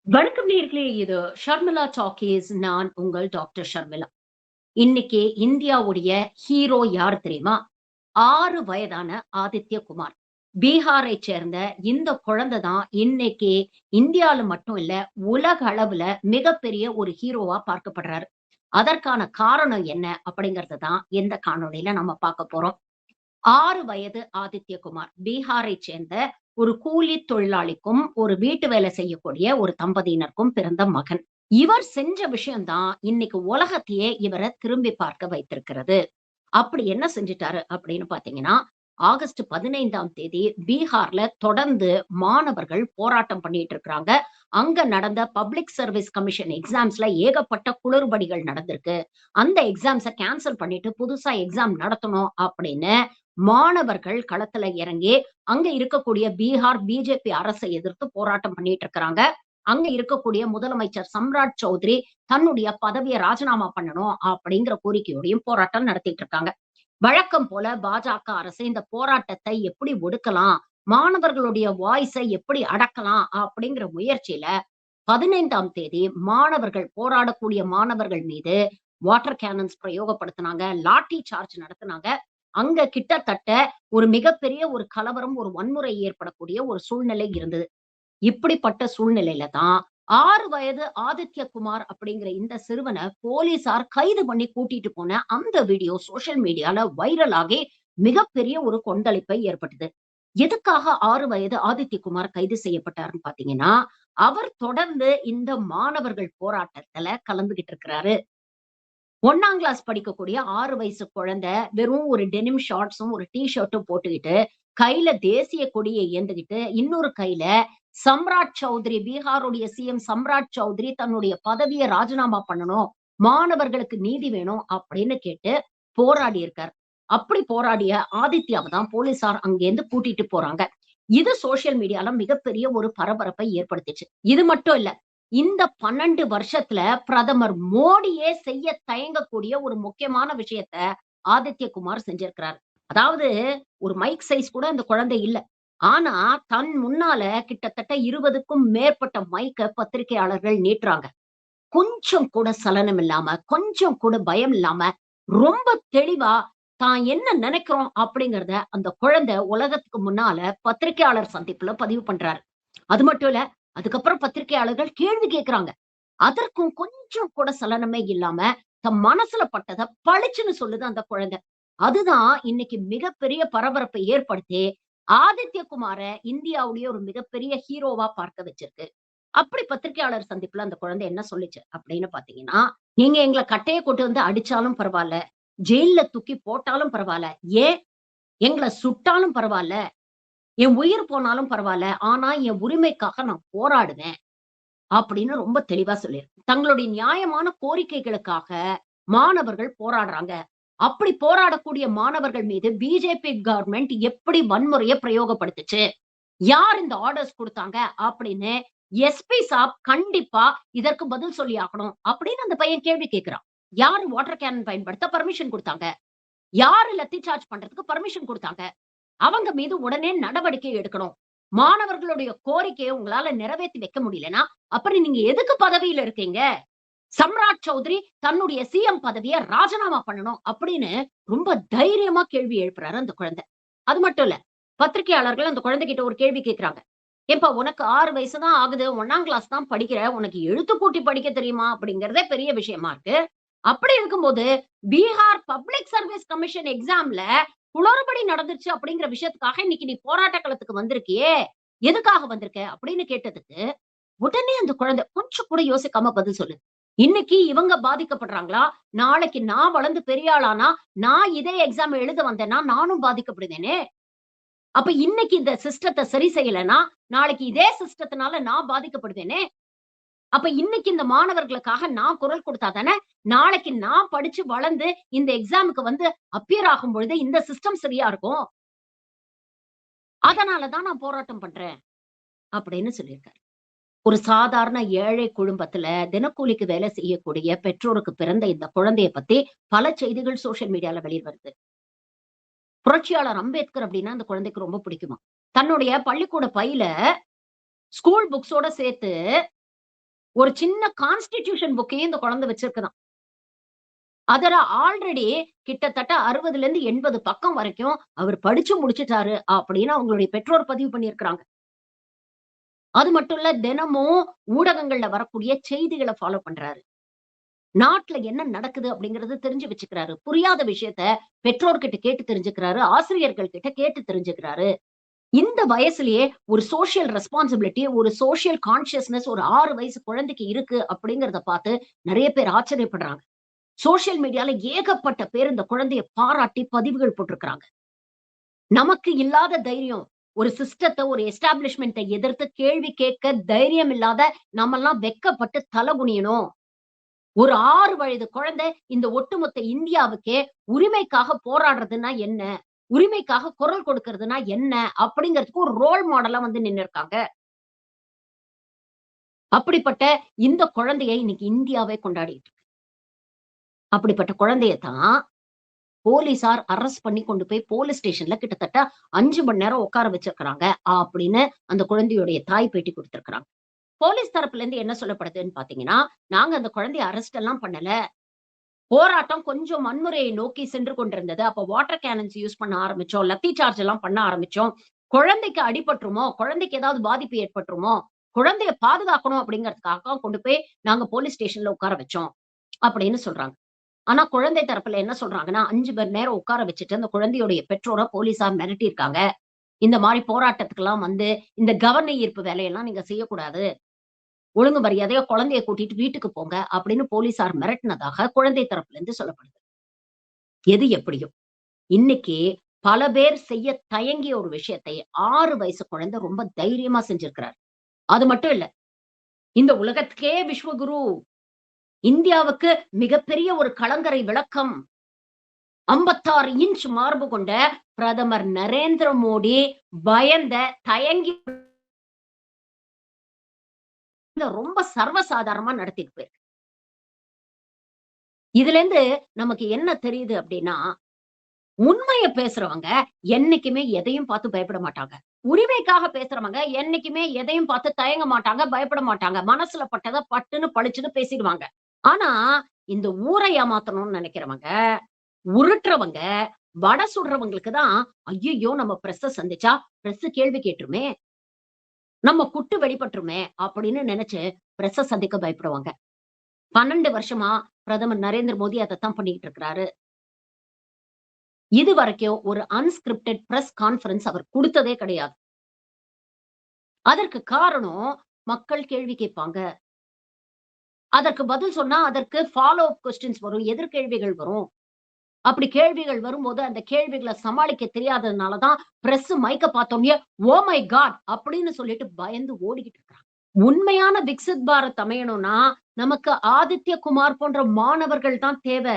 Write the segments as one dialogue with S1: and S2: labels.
S1: வணக்கம் நேயர்களே. இது ஷர்மிளா டாக்கீஸ். நான் உங்கள் டாக்டர் ஷர்மிளா. இன்னைக்கு இந்தியாவுடைய ஹீரோ யார் தெரியுமா? 6 வயதான ஆதித்ய குமார். பீகாரை சேர்ந்த இந்த குழந்தை தான் இன்னைக்கு இந்தியால மட்டும் இல்ல, உலக அளவுல மிகப்பெரிய ஒரு ஹீரோவா பார்க்கப்படுறாரு. அதற்கான காரணம் என்ன? அப்படிங்கிறத தான் இந்த காணொளியில நம்ம பார்க்க போறோம். 6 வயது ஆதித்யகுமார். பீகாரைச் சேர்ந்த ஒரு கூலி தொழிலாளிக்கும், ஒரு வீட்டு வேலை செய்யக்கூடிய ஒரு தம்பதியினருக்கும் பிறந்த மகன். இவர் செஞ்ச விஷயம் தான் இன்னைக்கு உலகத்தையே இவர திரும்பி பார்க்க வைத்திருக்கிறது. அப்படி என்ன செஞ்சுட்டாரு அப்படின்னு பார்த்தீங்கன்னா, ஆகஸ்ட் 15ஆம் தேதி பீகார்ல தொடர்ந்து மாணவர்கள் போராட்டம் பண்ணிட்டு இருக்கிறாங்க. அங்க நடந்த பப்ளிக் சர்வீஸ் கமிஷன் எக்ஸாம்ஸ்ல ஏகப்பட்ட குளறுபடிகள் நடந்திருக்கு. அந்த எக்ஸாம்ஸ கேன்சல் பண்ணிட்டு புதுசா எக்ஸாம் நடத்தணும் அப்படின்னு மாணவர்கள் களத்துல இறங்கி, அங்க இருக்கக்கூடிய பீகார் பிஜேபி அரசை எதிர்த்து போராட்டம் பண்ணிட்டு இருக்கிறாங்க. அங்க இருக்கக்கூடிய முதலமைச்சர் சம்ராட் சௌத்ரி தன்னுடைய பதவிய ராஜினாமா பண்ணணும் அப்படிங்கிற கோரிக்கையோடையும் போராட்டம் நடத்திட்டு இருக்காங்க. வழக்கம் போல பாஜக அரசு இந்த போராட்டத்தை எப்படி ஒடுக்கலாம்? மாணவர்களுடைய வாய்ஸ எப்படி அடக்கலாம்? அப்படிங்கிற முயற்சியில 15ஆம் தேதி மாணவர்கள் போராடக்கூடிய மாணவர்கள் மீது வாட்டர் கேனன்ஸ் பிரயோகப்படுத்துனாங்க. லாட்டி சார்ஜ் நடத்துனாங்க. அங்க கிட்டத்தட்ட ஒரு மிகப்பெரிய ஒரு கலவரம், ஒரு வன்முறை ஏற்படக்கூடிய ஒரு சூழ்நிலை இருந்தது. இப்படிப்பட்ட சூழ்நிலையில தான் 6 வயது ஆதித்ய குமார் அப்படிங்கிற இந்த சிறுவன போலீசார் கைது பண்ணி கூட்டிட்டு போன அந்த வீடியோ சோசியல் மீடியால வைரல் ஆகி மிகப்பெரிய ஒரு கொந்தளிப்பை ஏற்பட்டது. எதுக்காக 6 வயது ஆதித்ய குமார் கைது செய்யப்பட்டாருன்னு பார்த்தீங்கன்னா, அவர் தொடர்ந்து இந்த மாணவர்கள் போராட்டத்துல கலந்துகிட்டு இருக்கிறாரு. 1ஆம் கிளாஸ் படிக்கக்கூடிய 6 வயசு குழந்தை வெறும் ஒரு டெனிம் ஷார்ட்ஸும், ஒரு டீ ஷர்ட்டும் போட்டுக்கிட்டு, கையில தேசிய கொடிய ஏந்திக்கிட்டு, இன்னொரு கையில சம்ராட் சௌத்ரி, பீகாருடைய சிஎம் சம்ராட் சௌத்ரி தன்னுடைய பதவிய ராஜினாமா பண்ணணும். மாணவர்களுக்கு நீதி வேணும் அப்படின்னு கேட்டு போராடி இருக்கார். அப்படி போராடிய ஆதித்யாவ தான் போலீசார் அங்கேருந்து கூட்டிட்டு போறாங்க. இது சோசியல் மீடியால மிகப்பெரிய ஒரு பரபரப்பை ஏற்படுத்துச்சு. இது மட்டும் இல்ல. இந்த 12 வருஷத்துல பிரதமர் மோடியே செய்ய தயங்கக்கூடிய ஒரு முக்கியமான விஷயத்த ஆதித்ய குமார் செஞ்சிருக்கிறார். அதாவது ஒரு மைக் சைஸ் கூட அந்த குழந்தை இல்ல. ஆனா, தன் முன்னால கிட்டத்தட்ட 20க்கும் மேற்பட்ட மைக்க பத்திரிகையாளர்கள் நீட்டுறாங்க. கொஞ்சம் கூட சலனம் இல்லாம, கொஞ்சம் கூட பயம் இல்லாம, ரொம்ப தெளிவா தான் என்ன நினைக்கிறோம் அப்படிங்கிறத அந்த குழந்தை உலகத்துக்கு முன்னால பத்திரிகையாளர் சந்திப்புல பதிவு பண்றாரு. அது மட்டும் இல்ல, அதுக்கப்புறம் பத்திரிகையாளர்கள் கேள்வி கேட்கிறாங்க. அதற்கும் கொஞ்சம் கூட சலனமே இல்லாம, தன் மனசுல பட்டத பளிச்சுன்னு சொல்லுது அந்த குழந்தை. அதுதான் இன்னைக்கு மிகப்பெரிய பரபரப்பை ஏற்படுத்தி, ஆதித்ய குமார இந்தியாவுலயே ஒரு மிகப்பெரிய ஹீரோவா பார்க்க வச்சிருக்கு. அப்படி பத்திரிகையாளர் சந்திப்புல அந்த குழந்தை என்ன சொல்லுச்சு அப்படின்னு பார்த்தீங்கன்னா, "நீங்க எங்கள கட்டைய கொண்டு வந்து அடிச்சாலும் பரவால்ல, ஜெயில்ல தூக்கி போட்டாலும் பரவால்ல, ஏன் எங்கள சுட்டாலும் பரவால்ல, என் உயிர் போனாலும் பரவால்ல. ஆனா என் உரிமைக்காக நான் போராடுவேன்." அப்படின்னு ரொம்ப தெளிவா சொல்லியிருக்கு. தங்களுடைய நியாயமான கோரிக்கைகளுக்காக மாணவர்கள் போராடுறாங்க. அப்படி போராடக்கூடிய மாணவர்கள் மீது பிஜேபி கவர்ன்மென்ட் எப்படி வன்முறைய பிரயோகப்படுத்துச்சு? யார் இந்த ஆர்டர்ஸ் குடுத்தாங்க? அப்படின்னு எஸ்பி சாப் கண்டிப்பா இதற்கு பதில் சொல்லி ஆகணும். அப்படின்னு அந்த பையன் கேள்வி கேட்கிறான். யாரு வாட்டர் கேனன் பயன்படுத்த பெர்மிஷன் குடுத்தாங்க? யாரு லத்தி சார்ஜ் பண்றதுக்கு பெர்மிஷன் குடுத்தாங்க? அவங்க மீது உடனே நடவடிக்கை எடுக்கணும். மாணவர்களுடைய கோரிக்கைய உங்களால நிறைவேத்தி வைக்க முடியலன்னா, அப்புறம் நீங்க எதுக்கு பதவியில இருக்கீங்க? சம்ராட் சௌத்ரி தன்னுடைய சிஎம் பதவிய ராஜினாமா பண்ணணும் அப்படின்னு ரொம்ப தைரியமா கேள்வி எழுப்புறாரு அந்த குழந்தை. அது மட்டும் இல்ல. பத்திரிகையாளர்கள் அந்த குழந்தைகிட்ட ஒரு கேள்வி கேட்கிறாங்க. "ஏன்பா உனக்கு 6 வயசு தான் ஆகுது. 1ஆம் கிளாஸ் தான் படிக்கிற. உனக்கு எழுத்து கூட்டி படிக்க தெரியுமா?" அப்படிங்கிறதே பெரிய விஷயமா இருக்கு. அப்படி இருக்கும்போது, பீகார் பப்ளிக் சர்வீஸ் கமிஷன் எக்ஸாம்ல குளறுபடி நடந்துருச்சு அப்படிங்கிற விஷயத்துக்காக இன்னைக்கு நீ போராட்ட களத்துக்கு வந்திருக்கியே! எதுக்காக வந்திருக்க? அப்படின்னு கேட்டதுக்கு, உடனே அந்த குழந்தை கொஞ்சம் கூட யோசிக்காம பதில் சொல்லுது. இன்னைக்கு இவங்க பாதிக்கப்படுறாங்களா? நாளைக்கு நான் வளர்ந்து பெரிய ஆளானா, நான் இதே எக்ஸாம் எழுத வந்தேன்னா, நானும் பாதிக்கப்படுவேனே! அப்ப இன்னைக்கு இந்த சிஸ்டத்த சரி செய்யலன்னா, நாளைக்கு இதே சிஸ்டத்தினால நான் பாதிக்கப்படுவேனே! அப்ப இன்னைக்கு இந்த மாணவர்களுக்காக நான் குரல் குடுத்தா தானே, நாளைக்கு நான் படிச்சு வளர்ந்து இந்த எக்ஸாம்க்கு வந்து அப்பியர் ஆகும்பொழுது இந்த சிஸ்டம் சரியா இருக்கும். அதனால தான் நான் போராட்டம் பண்றேன். அப்படின்னு சொல்லியிருக்காரு. ஒரு சாதாரண ஏழை குடும்பத்துல தினக்கூலிக்கு வேலை செய்யக்கூடிய பெற்றோருக்கு பிறந்த இந்த குழந்தைய பத்தி பல செய்திகள் சோசியல் மீடியால வெளிய வருது. புரட்சியாளர் அம்பேத்கர் அப்படின்னா அந்த குழந்தைக்கு ரொம்ப பிடிக்குமாம். தன்னுடைய பள்ளிக்கூட பையில ஸ்கூல் புக்ஸோட சேர்த்து ஒரு சின்ன கான்ஸ்டிடியூஷன் புக்கையும் இந்த குழந்தை வச்சிருக்குதாம். அதுல ஆல்ரெடி கிட்டத்தட்ட 60ல இருந்து 80 பக்கம் வரைக்கும் அவர் படிச்சு முடிச்சுட்டாரு அப்படின்னு அவங்களுடைய பெற்றோர் பதிவு பண்ணியிருக்கிறாங்க. அது மட்டும் இல்ல, தினமும் ஊடகங்கள்ல வரக்கூடிய செய்திகள ஃபாலோ பண்றாரு. நாட்டுல என்ன நடக்குது அப்படிங்கிறத தெரிஞ்சு வச்சுக்கிறாரு. புரியாத விஷயத்த பெற்றோர்கிட்ட கேட்டு தெரிஞ்சுக்கிறாரு. ஆசிரியர்கள் கிட்ட கேட்டு தெரிஞ்சுக்கிறாரு. இந்த வயசுலயே ஒரு சோசியல் ரெஸ்பான்சிபிலிட்டி, ஒரு சோசியல் கான்ஷியஸ்னஸ் ஒரு 6 வயசு குழந்தைக்கு இருக்கு அப்படிங்கிறத பார்த்து நெறைய பேர் ஆச்சரியப்படுறாங்க. சோசியல் மீடியால ஏகப்பட்ட பேர் இந்த குழந்தைய பாராட்டி பதிவுகள் போட்டிருக்கிறாங்க. நமக்கு இல்லாத தைரியம், ஒரு சிஸ்டத்த, ஒரு எஸ்டாப்லிஷ்மென்ட்ட எதிர்த்து கேள்வி கேட்க தைரியம் இல்லாத நம்மல்லாம் வெட்கப்பட்டு தல குனியணும். ஒரு 6 வயது குழந்தை இந்த ஒட்டுமொத்த இந்தியாவுக்கே உரிமைக்காக போராடுறதுன்னா என்ன? உரிமைக்காக குரல் கொடுக்கிறதுன்னா என்ன? அப்படிங்கிறதுக்கு ஒரு ரோல் மாடலா வந்து நின்னுருக்காங்க. அப்படிப்பட்ட இந்த குழந்தைய இன்னைக்கு இந்தியாவே கொண்டாடிட்டு இருக்கு. அப்படிப்பட்ட குழந்தைய தான் போலீசார் அரெஸ்ட் பண்ணி கொண்டு போய் போலீஸ் ஸ்டேஷன்ல கிட்டத்தட்ட 5 மணி நேரம் உட்கார வச்சிருக்கிறாங்க அப்படின்னு அந்த குழந்தையுடைய தாய் பேட்டி குடுத்திருக்கிறாங்க. போலீஸ் தரப்புல இருந்து என்ன சொல்லப்படுதுன்னு பார்த்தீங்கன்னா, நாங்க அந்த குழந்தைய அரெஸ்ட் எல்லாம் பண்ணல. போராட்டம் கொஞ்சம் வன்முறையை நோக்கி சென்று கொண்டிருந்தது. அப்ப வாட்டர் கேனன்ஸ் யூஸ் பண்ண ஆரம்பிச்சோம். லத்தி சார்ஜ் எல்லாம் பண்ண ஆரம்பிச்சோம். குழந்தைக்கு அடிபட்டுருமோ, குழந்தைக்கு ஏதாவது பாதிப்பு ஏற்பட்டுருமோ, குழந்தைய பாதுகாக்கணும் அப்படிங்கிறதுக்காக கொண்டு போய் நாங்க போலீஸ் ஸ்டேஷன்ல உட்கார வச்சோம். அப்படின்னு சொல்றாங்க. ஆனா குழந்தை தரப்புல என்ன சொல்றாங்கன்னா, 5 மணி நேரம் உட்கார வச்சுட்டு அந்த குழந்தையுடைய பெற்றோர போலீஸார் மிரட்டியிருக்காங்க. இந்த மாரி போராட்டத்துக்கெல்லாம் வந்து இந்த கவன ஈர்ப்பு வேலையெல்லாம் நீங்க செய்யக்கூடாது. ஒழுங்கு மரியாதையா குழந்தைய கூட்டிட்டு வீட்டுக்கு போங்க அப்படின்னு போலீஸார் மிரட்டினதாக குழந்தை தரப்புல இருந்து சொல்லப்படுது. எது எப்படியோ, இன்னைக்கு பல பேர் செய்ய தயங்கிய ஒரு விஷயத்தை 6 வயசு குழந்தை ரொம்ப தைரியமா செஞ்சிருக்கிறார். அது மட்டும் இல்ல, இந்த உலகத்துக்கே விஸ்வகுரு, இந்தியாவுக்கு மிகப்பெரிய ஒரு கலங்கரை விளக்கம், 56 இன்ச் மார்பு கொண்ட பிரதமர் நரேந்திர மோடி பயந்த, தயங்கி ரொம்ப சர்வசாதாரணமா நடத்திட்டு போயிருக்கு. இதுலேருந்து நமக்கு என்ன தெரியுது அப்டின்னா, உண்மைய பேசுறவங்க என்னைக்குமே எதையும் பார்த்து பயப்பட மாட்டாங்க. உரிமைக்காக பேசுறவங்க என்னைக்குமே எதையும் பார்த்து தயங்க மாட்டாங்க, பயப்பட மாட்டாங்க. மனசுல பட்டத பட்டுன்னு பளிச்சுன்னு பேசிடுவாங்க. ஆனா, இந்த ஊர ஏமாத்தணும்னு நெனைக்கிறவங்க, உருட்டுறவங்க, வட சுடுறவங்களுக்கு தான், ஐய்யய்யோ! நம்ம பிரஸ்ஸ சந்திச்சா, பிரஸ் கேள்வி கேட்டுருமே! நம்ம குட்டு வெளிப்பட்டுருமே! அப்படின்னு நெனச்சு பிரஸ்ஸ சந்திக்க பயப்படுவாங்க. 12 வருஷமா பிரதமர் நரேந்திர மோடி அதத்தான் பண்ணிட்டு இருக்கிறாரு. இதுவரைக்கும் ஒரு அன்ஸ்கிரிப்டட் பிரஸ் கான்ஃபரன்ஸ் அவர் குடுத்ததே கிடையாது. அதற்கு காரணம் மக்கள் கேள்வி கேட்பாங்க. அதற்கு பதில் சொன்னா அதற்கு ஃபாலோ அப் கொஸ்டின்ஸ் வரும். எதிர்கேள்விகள் வரும். அப்படி கேள்விகள் வரும்போது அந்த கேள்விகள சமாளிக்க தெரியாததுனால தான் பிரஸ் மைக்க பார்த்தோனயே, "ஓ மை காட்!" அப்படின்னு சொல்லிட்டு பயந்து ஓடிக்கிட்டு இருக்காங்க. உண்மையான விக்சித் பாரத் அமையணும்னா, நமக்கு ஆதித்ய குமார் போன்ற மாணவர்கள் தான் தேவ.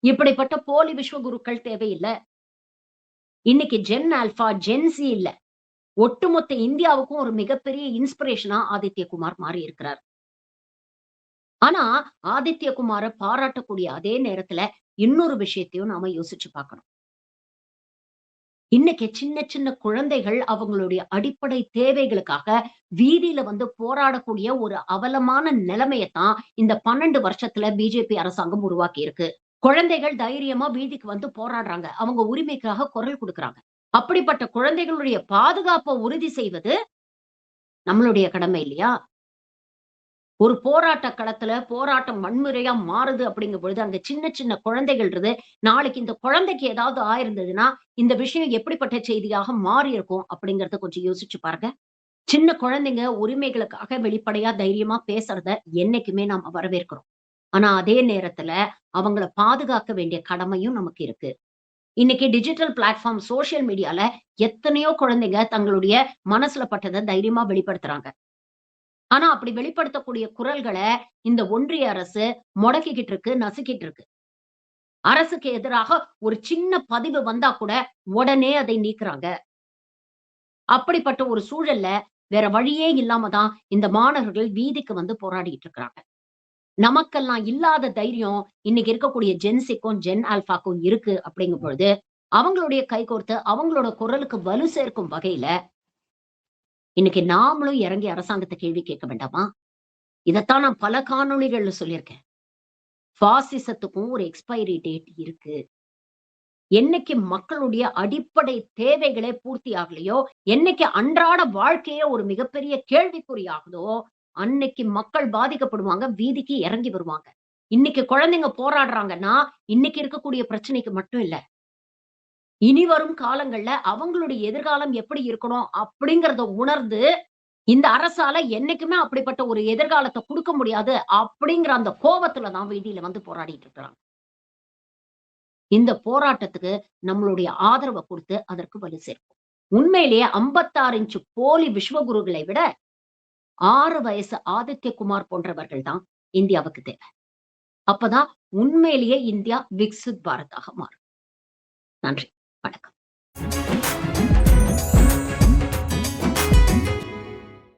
S1: இப்படிப்பட்ட போலி விஸ்வகுருக்கள் தேவையில்ல. இன்னைக்கு ஜென் ஆல்பா, ஜென் ஸி இல்ல. ஒட்டுமொத்த இந்தியாவுக்கும் ஒரு மிகப்பெரிய இன்ஸ்பிரேஷனா ஆதித்ய குமார் மாறி இருக்கிறார். ஆனா, ஆதித்ய குமார பாராட்டக்கூடிய அதே நேரத்துல இன்னொரு விஷயத்தையும் நாம யோசிச்சு பார்க்கணும். இன்னைக்கு சின்ன சின்ன குழந்தைகள் அவங்களுடைய அடிப்படை தேவைகளுக்காக வீதியில வந்து போராடக்கூடிய ஒரு அவலமான நிலைமையத்தான் இந்த 12 வருஷத்துல பிஜேபி அரசாங்கம் உருவாக்கி இருக்கு. குழந்தைகள் தைரியமா வீதிக்கு வந்து போராடுறாங்க. அவங்க உரிமைக்காக குரல் குடுக்குறாங்க. அப்படிப்பட்ட குழந்தைகளுடைய பாதுகாப்ப உறுதி செய்வது நம்மளுடைய கடமை இல்லையா? ஒரு போராட்ட களத்துல போராட்டம் வன்முறையா மாறுது அப்படிங்கும் பொழுது, அங்க சின்ன சின்ன குழந்தைகள் இருந்து, நாளைக்கு இந்த குழந்தைக்கு ஏதாவது ஆயிருந்ததுன்னா, இந்த விஷயம் எப்படிப்பட்ட செய்தியாக மாறியிருக்கும் அப்படிங்கிறத கொஞ்சம் யோசிச்சு பாருங்க. சின்ன குழந்தைங்க உரிமைகளுக்காக வெளிப்படையா தைரியமா பேசுறத என்னைக்குமே நாம வரவேற்கிறோம். ஆனா அதே நேரத்துல அவங்கள பாதுகாக்க வேண்டிய கடமையும் நமக்கு இருக்கு. இன்னைக்கு டிஜிட்டல் பிளாட்ஃபார்ம், சோசியல் மீடியால எத்தனையோ குழந்தைங்க தங்களுடைய மனசுல பட்டத தைரியமா வெளிப்படுத்துறாங்க. ஆனா அப்படி வெளிப்படுத்தக்கூடிய குரல்கள இந்த ஒன்றிய அரசு முடக்கிக்கிட்டு இருக்கு, நசுக்கிட்டு இருக்கு. அரசுக்கு எதிராக ஒரு சின்ன பதிவு வந்தா கூட உடனே அதை நீக்குறாங்க. அப்படிப்பட்ட ஒரு சூழல்ல வேற வழியே இல்லாம தான் இந்த மாணவர்கள் வீதிக்கு வந்து போராடிட்டு இருக்கிறாங்க. நமக்கெல்லாம் இல்லாத தைரியம் இன்னைக்கு இருக்கக்கூடிய ஜென்ஸிக்கும், ஜென் ஆல்பாக்கும் இருக்கு அப்படிங்கும் பொழுது, அவங்களுடைய கைகோர்த்து அவங்களோட குரலுக்கு வலு சேர்க்கும் வகையில, இன்னைக்கு நாமளும் இறங்கி அரசாங்கத்த கேள்வி கேட்க வேண்டாமா? இதத்தான் நான் பல காணொளிகள்ல சொல்லியிருக்கேன். பாசிசத்துக்கும் ஒரு எக்ஸ்பைரி டேட் இருக்கு. என்னைக்கு மக்களுடைய அடிப்படை தேவைகளே பூர்த்தி ஆகலையோ, என்னைக்கு அன்றாட வாழ்க்கையே ஒரு மிகப்பெரிய கேள்விக்குறி ஆகுதோ, அன்னைக்கு மக்கள் பாதிக்கப்படுவாங்க. வீதிக்கு இறங்கி வருவாங்க. இன்னைக்கு குழந்தைங்க போராடுறாங்கன்னா, இன்னைக்கு இருக்கக்கூடிய பிரச்சனைக்கு மட்டும் இல்ல. இனி வரும் காலங்கள்ல அவங்களுடைய எதிர்காலம் எப்படி இருக்கணும் அப்படிங்கிறத உணர்ந்து, இந்த அரசால என்னைக்குமே அப்படிப்பட்ட ஒரு எதிர்காலத்த குடுக்க முடியாது அப்படிங்கிற அந்த கோவத்துல தான் வீதியில வந்து போராடிட்டு இருக்கிறாங்க. இந்த போராட்டத்துக்கு நம்மளுடைய ஆதரவ குடுத்து அதற்கு வலு சேர்ப்போம். உண்மையிலேயே 56 இன்ச் போலி விஸ்வகுருகளை விட 6 வயசு ஆதித்ய குமார் போன்றவர்கள் தான் இந்தியாவுக்கு தேவை. அப்பதான் உண்மையிலேயே இந்தியா விக்சித் பாரதாக மாறும். நன்றி. வணக்கம்.